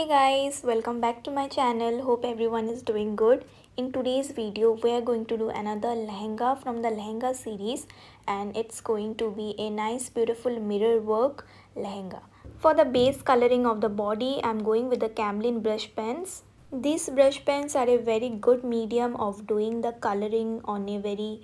Guys, welcome back to my channel. Hope everyone is doing good. In today's video we are going to do another lehenga from the lehenga series, and it's going to be a nice beautiful mirror work lehenga. For the base coloring of the body, I'm going with the camlin brush pens. These brush pens are a very good medium of doing the coloring on a very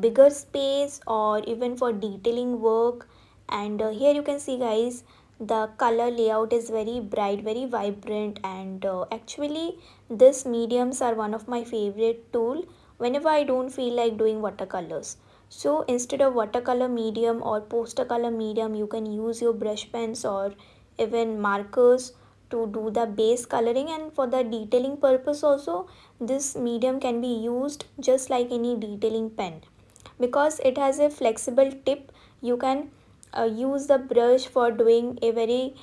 bigger space or even for detailing work. And here you can see guys, the color layout is very bright, very vibrant, and actually these mediums are one of my favorite tool whenever I don't feel like doing watercolors. So instead of watercolor medium or poster color medium, you can use your brush pens or even markers to do the base coloring. And for the detailing purpose also, this medium can be used just like any detailing pen because it has a flexible tip. You can use the brush for doing a very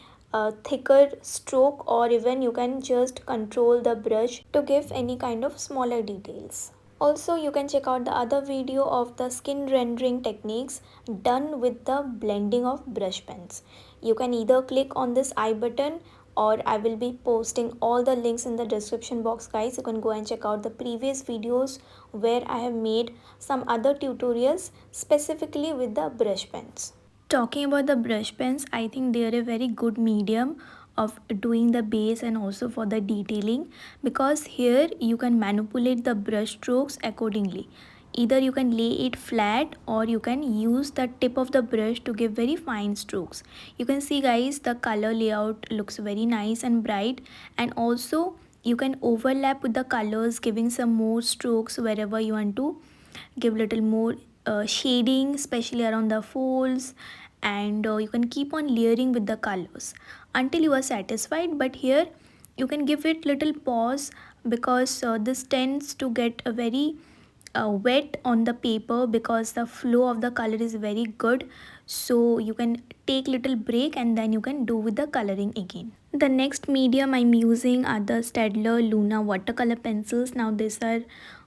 thicker stroke, or even you can just control the brush to give any kind of smaller details. Also, you can check out the other video of the skin rendering techniques done with the blending of brush pens. You can either click on this I button, or I will be posting all the links in the description box guys. You can go and check out the previous videos where I have made some other tutorials specifically with the brush pens. Talking about the brush pens, I think they are a very good medium of doing the base and also for the detailing, because here you can manipulate the brush strokes accordingly. Either you can lay it flat or you can use the tip of the brush to give very fine strokes. You can see guys, the color layout looks very nice and bright, and also you can overlap with the colors, giving some more strokes wherever you want to give little more shading, especially around the folds. And you can keep on layering with the colors until you are satisfied. But here you can give it little pause, because this tends to get a very wet on the paper, because the flow of the color is very good. So you can take little break and then you can do with the coloring again. The next medium I'm using are the Staedtler Luna watercolor pencils. Now these are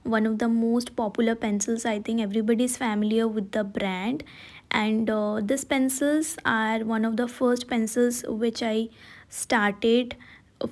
one of the most popular pencils. I think everybody is familiar with the brand, and these pencils are one of the first pencils which I started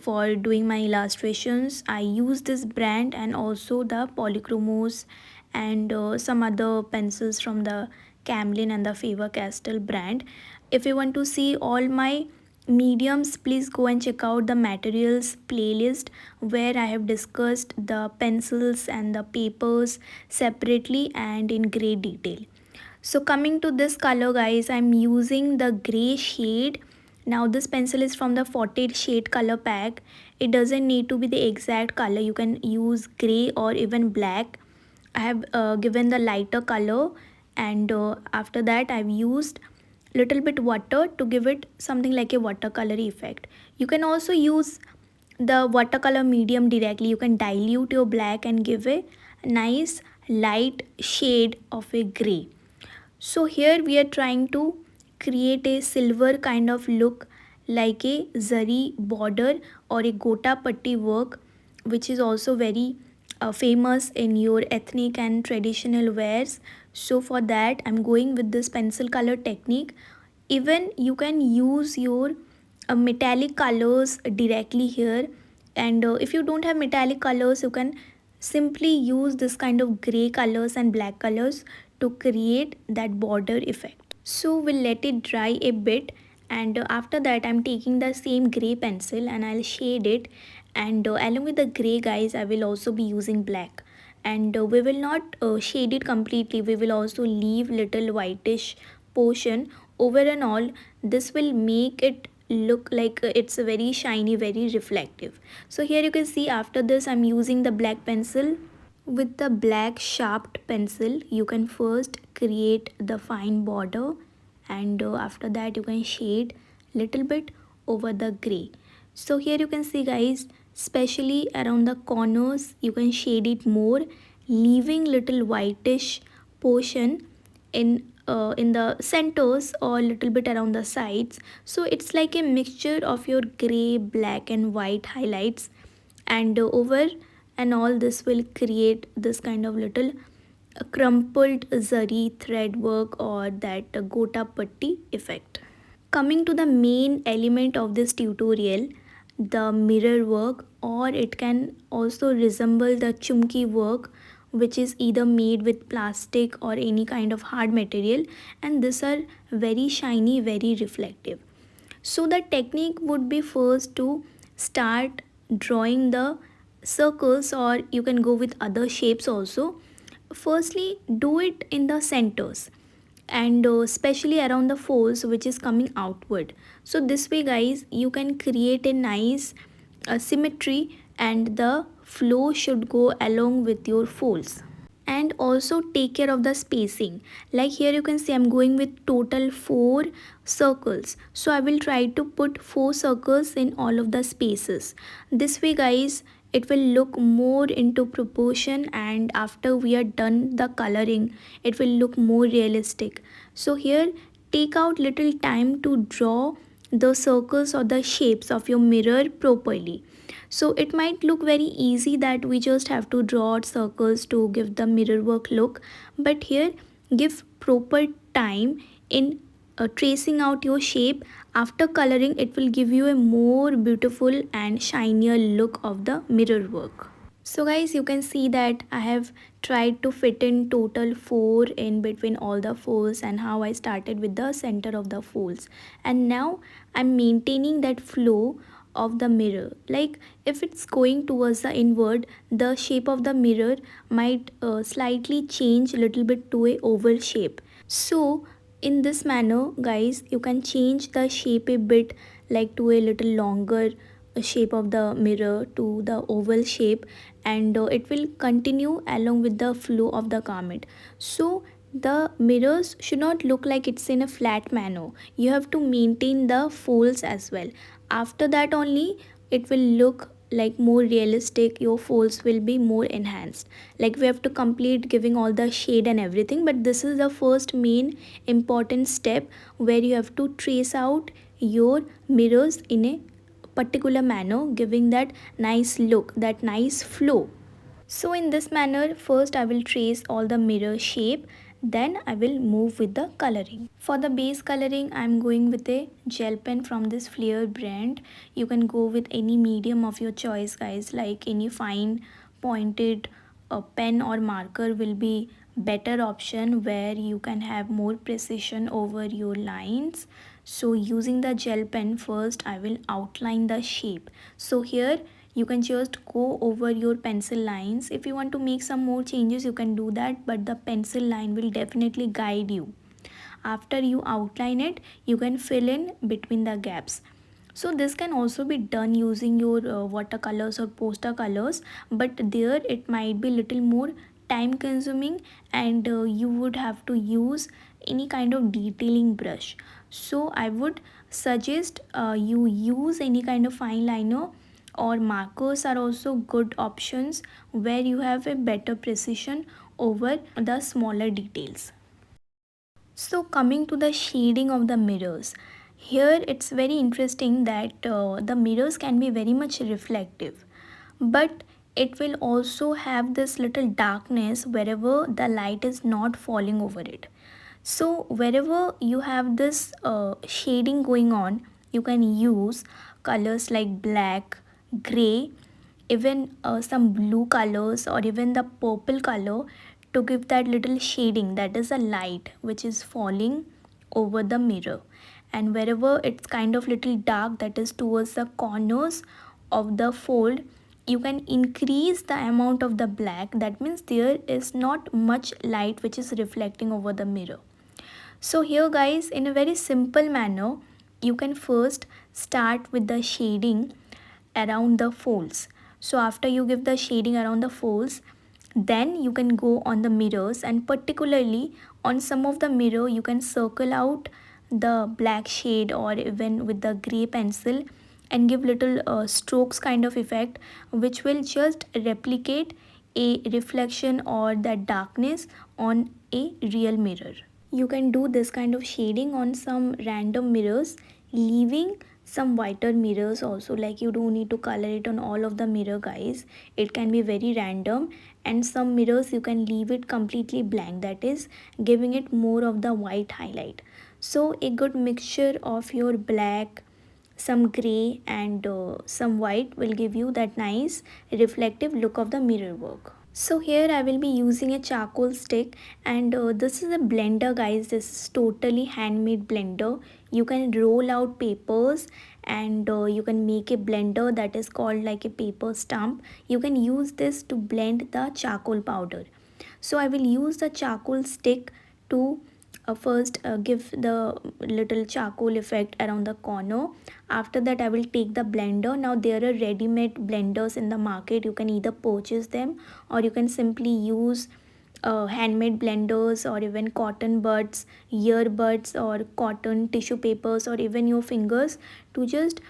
for doing my illustrations. I use this brand and also the Polychromos and some other pencils from the Camlin and the Faber-Castell brand. If you want to see all my mediums, please go and check out the materials playlist where I have discussed the pencils and the papers separately and in great detail. So coming to this color guys, I'm using the gray shade. Now this pencil is from the 40 shade color pack. It doesn't need to be the exact color. You can use gray or even black. I have given the lighter color, and after that I've used little bit water to give it something like a watercolor effect. You can also use the watercolor medium directly. You can dilute your black and give a nice light shade of a gray. So here we are trying to create a silver kind of look, like a zari border or a gota patti work, which is also very famous in your ethnic and traditional wears. So for that I'm going with this pencil color technique. Even you can use your metallic colors directly here, and if you don't have metallic colors, you can simply use this kind of gray colors and black colors to create that border effect. So we'll let it dry a bit, and after that I'm taking the same gray pencil and I'll shade it. And along with the gray guys, I will also be using black, and we will not shade it completely. We will also leave little whitish portion over and all. This will make it look like it's very shiny, very reflective. So here you can see, after this I'm using the black pencil. With the black sharpened pencil, you can first create the fine border, and after that you can shade little bit over the gray. So here you can see guys, especially around the corners you can shade it more, leaving little whitish portion in the centers or little bit around the sides. So it's like a mixture of your gray, black and white highlights, and over and all this will create this kind of little crumpled zari thread work or that gota patti effect. Coming to the main element of this tutorial, the mirror work, or it can also resemble the chumki work, which is either made with plastic or any kind of hard material, and these are very shiny, very reflective. So the technique would be first to start drawing the circles, or you can go with other shapes also. Firstly, do it in the centers, and especially around the folds which is coming outward. So this way guys, you can create a nice symmetry, and the flow should go along with your folds. And also take care of the spacing. Like here you can see I'm going with total 4 circles, so I will try to put 4 circles in all of the spaces. This way guys, it will look more into proportion, and after we are done the coloring, it will look more realistic. So here, take out little time to draw the circles or the shapes of your mirror properly. So it might look very easy that we just have to draw out circles to give the mirror work look, but here give proper time in tracing out your shape. After coloring, it will give you a more beautiful and shinier look of the mirror work. So guys, you can see that I have tried to fit in total 4 in between all the folds, and how I started with the center of the folds, and now I'm maintaining that flow of the mirror. Like if it's going towards the inward, the shape of the mirror might slightly change a little bit to a oval shape. So in this manner guys, you can change the shape a bit, like to a little longer shape of the mirror to the oval shape, and it will continue along with the flow of the garment. So the mirrors should not look like it's in a flat manner. You have to maintain the folds as well. After that only it will look like more realistic, your folds will be more enhanced. Like we have to complete giving all the shade and everything, but this is the first main important step where you have to trace out your mirrors in a particular manner, giving that nice look, that nice flow. So in this manner, first I will trace all the mirror shape, then I will move with the coloring. For the base coloring, I am going with a gel pen from this Flair brand. You can go with any medium of your choice guys, like any fine pointed pen or marker will be better option, where you can have more precision over your lines. So using the gel pen, first I will outline the shape. So here you can just go over your pencil lines. If you want to make some more changes, you can do that, but the pencil line will definitely guide you. After you outline it, you can fill in between the gaps. So this can also be done using your watercolors or poster colors, but there it might be little more time consuming, and you would have to use any kind of detailing brush. So I would suggest you use any kind of fine liner, or markers are also good options, where you have a better precision over the smaller details. So coming to the shading of the mirrors, here it's very interesting that the mirrors can be very much reflective, but it will also have this little darkness wherever the light is not falling over it. So wherever you have this shading going on, you can use colors like black, gray, even some blue colors, or even the purple color, to give that little shading, that is a light which is falling over the mirror. And wherever it's kind of little dark, that is towards the corners of the fold, you can increase the amount of the black. That means there is not much light which is reflecting over the mirror. So here guys, in a very simple manner, you can first start with the shading around the folds. So after you give the shading around the folds, then you can go on the mirrors, and particularly on some of the mirror you can circle out the black shade, or even with the gray pencil, and give little strokes kind of effect, which will just replicate a reflection or that darkness on a real mirror. You can do this kind of shading on some random mirrors, leaving some whiter mirrors also. Like you don't need to color it on all of the mirror guys, it can be very random. And some mirrors you can leave it completely blank, that is giving it more of the white highlight. So a good mixture of your black, some gray and some white will give you that nice reflective look of the mirror work. So here I will be using a charcoal stick, and this is a blender guys. This is totally handmade blender. You can roll out papers, and you can make a blender that is called like a paper stump. You can use this to blend the charcoal powder. So I will use the charcoal stick to first give the little charcoal effect around the corner. After that I will take the blender. Now there are ready-made blenders in the market. You can either purchase them, or you can simply use handmade blenders, or even cotton buds, earbuds, or cotton tissue papers, or even your fingers to just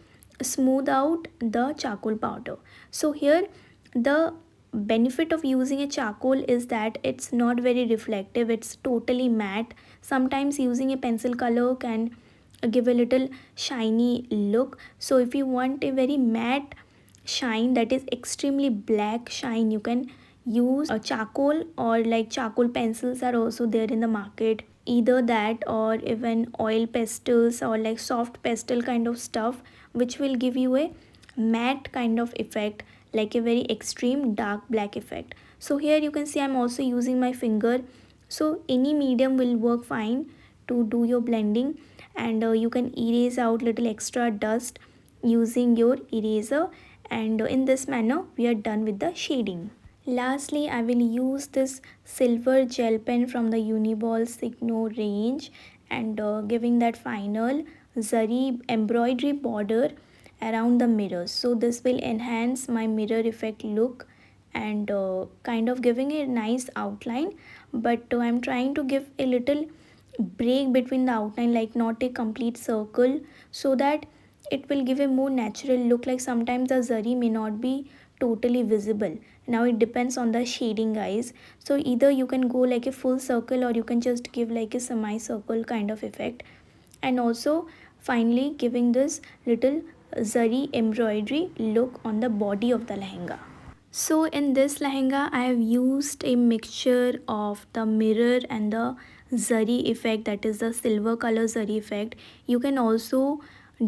smooth out the charcoal powder. So here the benefit of using a charcoal is that it's not very reflective, it's totally matte. Sometimes using a pencil color can give a little shiny look. So if you want a very matte shine, that is extremely black shine, you can use a charcoal, or like charcoal pencils are also there in the market. Either that, or even oil pastels, or like soft pastel kind of stuff, which will give you a matte kind of effect, like a very extreme dark black effect. So here you can see I'm also using my finger. So any medium will work fine to do your blending, and you can erase out little extra dust using your eraser, and in this manner we are done with the shading. Lastly, I will use this silver gel pen from the Uniball Signo range, and giving that final zari embroidery border around the mirrors. So this will enhance my mirror effect look, and kind of giving a nice outline. But I'm trying to give a little break between the outline, like not a complete circle, so that it will give a more natural look. Like sometimes the zari may not be totally visible. Now it depends on the shading guys. So either you can go like a full circle, or you can just give like a semi-circle kind of effect. And also finally giving this little zari embroidery look on the body of the lehenga. So in this lehenga I have used a mixture of the mirror and the zari effect, that is the silver color zari effect. You can also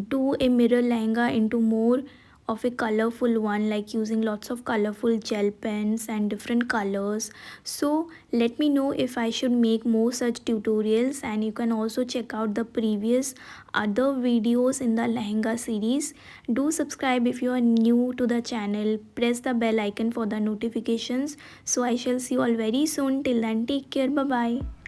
do a mirror lehenga into more of a colorful one, like using lots of colorful gel pens and different colors. So let me know if I should make more such tutorials, and you can also check out the previous other videos in the lehenga series. Do subscribe if you are new to the channel. Press the bell icon for the notifications. So I shall see you all very soon. Till then, take care. Bye bye.